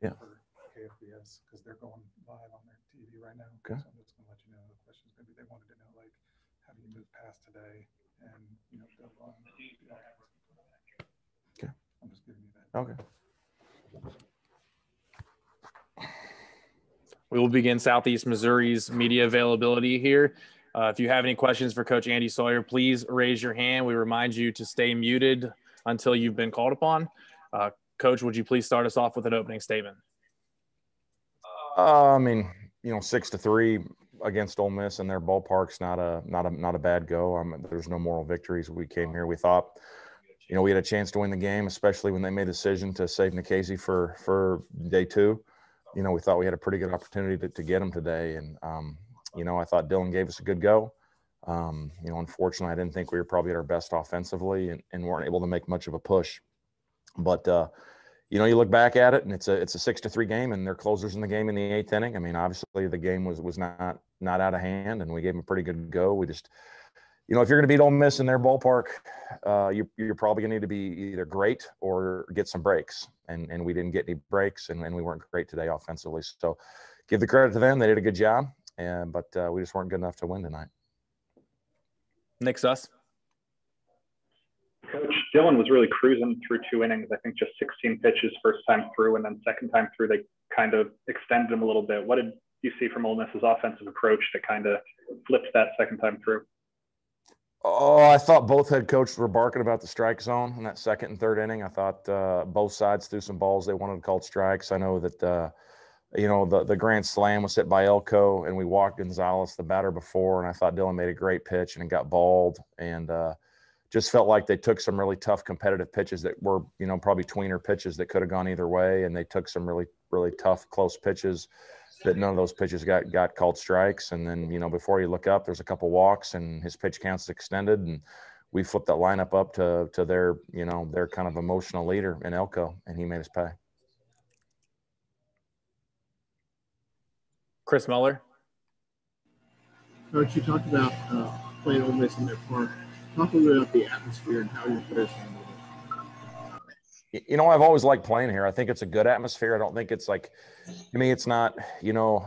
Yeah. for KFBS because they're going live on their TV right now. Okay. So I'm just going to let you know the question is going to be, they wanted to know, like, how do you move past today and, build on the offense. Okay. I'm just giving you that. Okay. We will begin Southeast Missouri's media availability here. If you have any questions for Coach Andy Sawyer, please raise your hand. We remind you to stay muted until you've been called upon. Coach, would you please start us off with an opening statement? 6-3 against Ole Miss in their ballpark's not a bad go. There's no moral victories. We came here. We thought, we had a chance to win the game, especially when they made the decision to save Nikhazy for day 2. We thought we had a pretty good opportunity to get him today. And, I thought Dylan gave us a good go. Unfortunately, I didn't think we were probably at our best offensively and weren't able to make much of a push. But, you look back at it and it's a 6-3 game and they're closers in the game in the 8th inning. I mean, obviously the game was not out of hand and we gave them a pretty good go. We just, if you're going to beat Ole Miss in their ballpark, you're probably going to need to be either great or get some breaks. And we didn't get any breaks and we weren't great today offensively. So give the credit to them. They did a good job. But we just weren't good enough to win tonight. Nick Suss. Coach, Dylan was really cruising through 2 innings. I think just 16 pitches first time through, and then second time through they kind of extended him a little bit. What did you see from Ole Miss's offensive approach that kind of flipped that second time through? Oh, I thought both head coaches were barking about the strike zone in that second and third inning. I thought both sides threw some balls they wanted called strikes. I know that the grand slam was hit by Elko, and we walked Gonzalez, the batter, before, and I thought Dylan made a great pitch, and it got balled, and just felt like they took some really tough competitive pitches that were, probably tweener pitches that could have gone either way, and they took some really, really tough, close pitches that none of those pitches got called strikes. And then, before you look up, there's a couple walks, and his pitch count's extended, and we flipped that lineup up to their, their kind of emotional leader in Elko, and he made us pay. Chris Muller. Coach, you talked about playing Ole Miss in their park. Talk a little bit about the atmosphere and how your players handle it. I've always liked playing here. I think it's a good atmosphere. I don't think it's like, to me, it's not,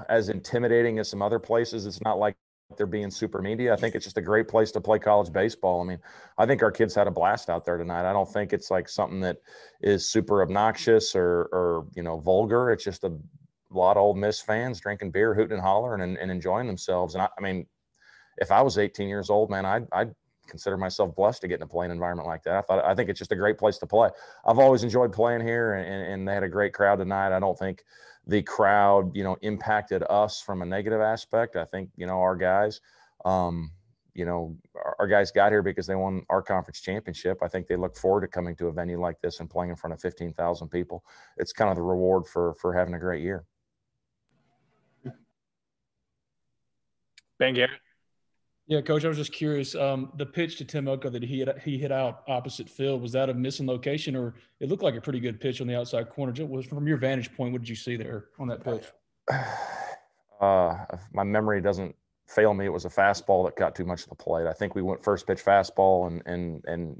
as intimidating as some other places. It's not like they're being super media. I think it's just a great place to play college baseball. I mean, I think our kids had a blast out there tonight. I don't think it's like something that is super obnoxious or vulgar. It's just a lot of Ole Miss fans drinking beer, hooting and hollering and enjoying themselves. And I mean, if I was 18 years old, man, I'd consider myself blessed to get in a playing environment like that. I think it's just a great place to play. I've always enjoyed playing here, and they had a great crowd tonight. I don't think the crowd, impacted us from a negative aspect. I think, our guys, our guys got here because they won our conference championship. I think they look forward to coming to a venue like this and playing in front of 15,000 people. It's kind of the reward for having a great year. Ben Garrett. Yeah, Coach, I was just curious. The pitch to Tim Elko that he hit out opposite field, was that a missing location, or it looked like a pretty good pitch on the outside corner? Just from your vantage point, what did you see there on that pitch? If my memory doesn't fail me, it was a fastball that caught too much of the plate. I think we went first pitch fastball, and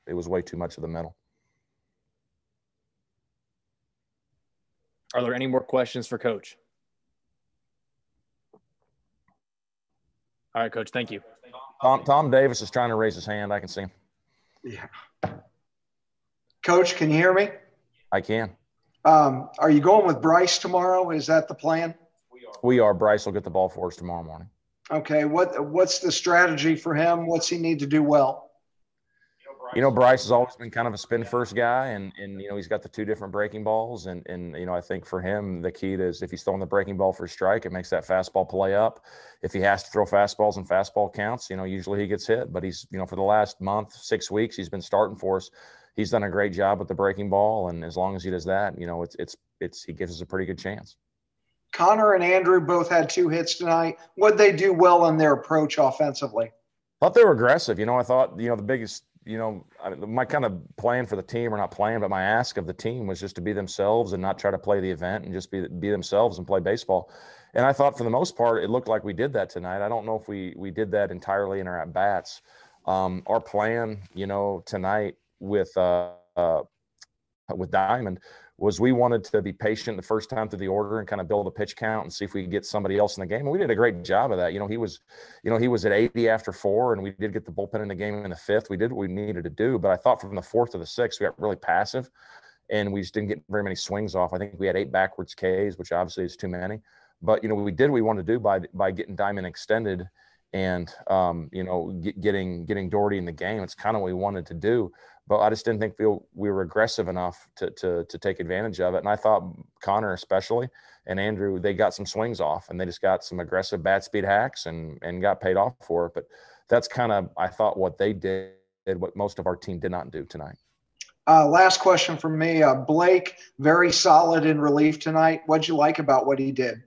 it was way too much of the middle. Are there any more questions for Coach? All right, Coach, thank you. Tom Davis is trying to raise his hand. I can see him. Yeah. Coach, can you hear me? I can. Are you going with Bryce tomorrow? Is that the plan? We are. Bryce will get the ball for us tomorrow morning. Okay. What's the strategy for him? What's he need to do well? Bryce has always been kind of a spin first guy, and he's got the 2 different breaking balls. And I think for him, the key is if he's throwing the breaking ball for a strike, it makes that fastball play up. If he has to throw fastballs and fastball counts, usually he gets hit. But he's, for the last month, 6 weeks, he's been starting for us. He's done a great job with the breaking ball. And as long as he does that, he gives us a pretty good chance. Connor and Andrew both had 2 hits tonight. What'd they do well in their approach offensively? I thought they were aggressive. I thought, the biggest – my kind of plan for the team, or not plan, but my ask of the team was just to be themselves and not try to play the event and just be themselves and play baseball. And I thought for the most part, it looked like we did that tonight. I don't know if we did that entirely in our at-bats. Our plan, tonight with Diamond was we wanted to be patient the first time through the order and kind of build a pitch count and see if we could get somebody else in the game. And we did a great job of that. He was at 80 after 4, and we did get the bullpen in the game in the 5th. We did what we needed to do. But I thought from the 4th to the 6th, we got really passive, and we just didn't get very many swings off. I think we had 8 backwards Ks, which obviously is too many. But, we did what we wanted to do by getting Diamond extended and, getting Doherty in the game. It's kind of what we wanted to do. But I just didn't think we were aggressive enough to take advantage of it. And I thought Connor especially and Andrew, they got some swings off, and they just got some aggressive bat speed hacks and got paid off for it. But that's kind of, I thought, what they did, what most of our team did not do tonight. Last question from me. Blake, very solid in relief tonight. What'd you like about what he did?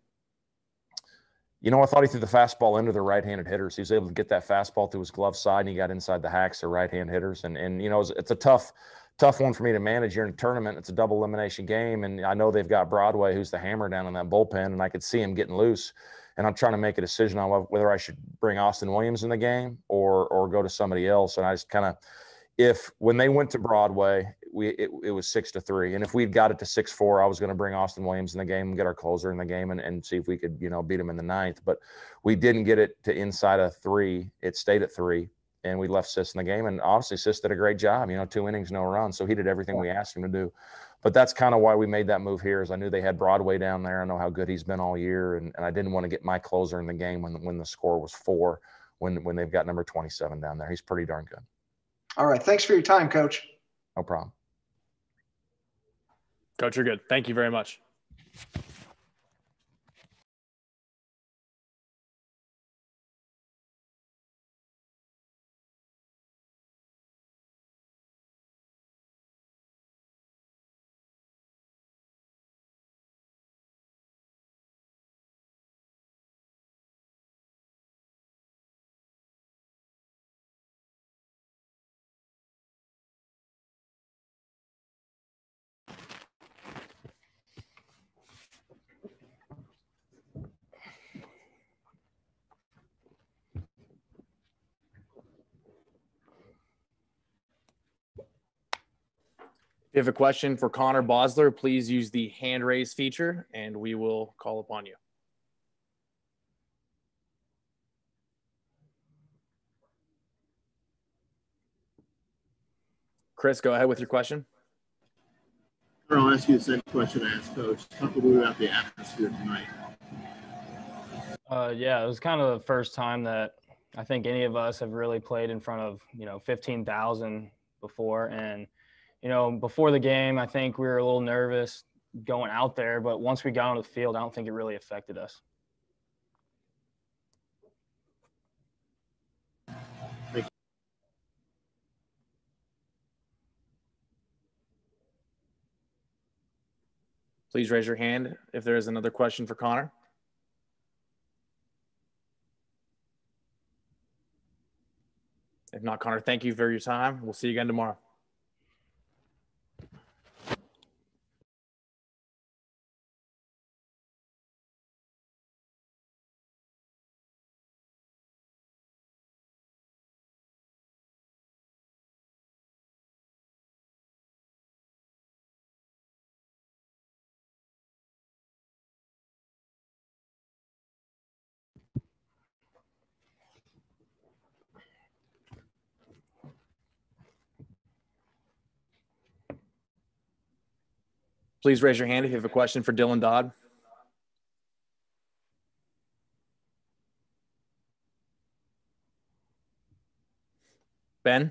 I thought he threw the fastball into the right-handed hitters. He was able to get that fastball through his glove side, and he got inside the hacks of right-hand hitters. And it's a tough one for me to manage here in a tournament. It's a double elimination game, and I know they've got Broadway, who's the hammer down in that bullpen, and I could see him getting loose. And I'm trying to make a decision on whether I should bring Austin Williams in the game or go to somebody else. And I just kind of, when they went to Broadway, it was 6-3, and if we'd got it to 6-4, I was going to bring Austin Williams in the game and get our closer in the game and see if we could beat him in the 9th. But we didn't get it to inside of 3. It stayed at 3, and we left Sis in the game. And obviously Sis did a great job. 2 innings, no run, so he did everything we asked him to do. But that's kind of why we made that move here, is I knew they had Broadway down there. I know how good he's been all year, and I didn't want to get my closer in the game when the score was 4, when they've got number 27 down there. He's pretty darn good. All right. Thanks for your time, Coach. No problem. Coach, you're good. Thank you very much. If you have a question for Connor Baszler, please use the hand raise feature, and we will call upon you. Chris, go ahead with your question. I'll ask you the same question I asked Coach. Talk a little about the atmosphere tonight. Yeah, it was kind of the first time that I think any of us have really played in front of, 15,000 before. And, before the game, I think we were a little nervous going out there. But once we got on the field, I don't think it really affected us. Please raise your hand if there is another question for Connor. If not, Connor, thank you for your time. We'll see you again tomorrow. Please raise your hand if you have a question for Dylan Dodd. Ben?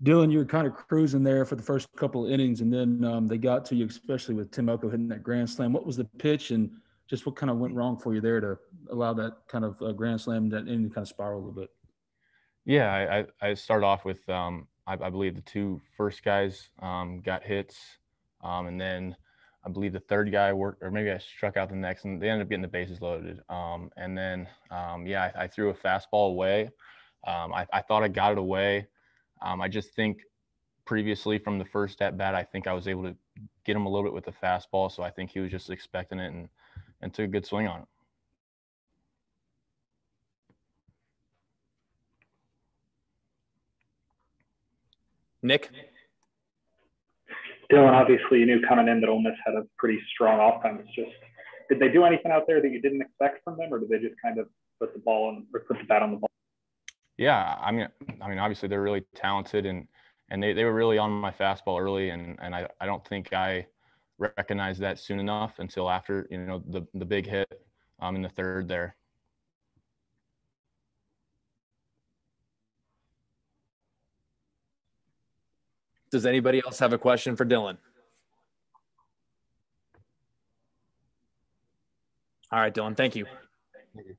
Dylan, you were kind of cruising there for the first couple of innings, and then they got to you, especially with Tim Oko hitting that grand slam. What was the pitch, and just what kind of went wrong for you there to allow that kind of grand slam, that inning kind of spiral a little bit? Yeah, I started off with, I believe the 2 first guys got hits, and then I believe the 3rd guy worked, or maybe I struck out the next, and they ended up getting the bases loaded. And then, I threw a fastball away. I thought I got it away. I just think previously from the first at bat, I think I was able to get him a little bit with the fastball. So I think he was just expecting it and took a good swing on it. Nick? Dylan, obviously you knew coming in that Ole Miss had a pretty strong offense. Just did they do anything out there that you didn't expect from them, or did they just kind of put the bat on the ball? Yeah, I mean, obviously they're really talented, and they were really on my fastball early, and I don't think I recognized that soon enough until after, you know, the big hit in the third there. Does anybody else have a question for Dylan? All right, Dylan, thank you. Thank you.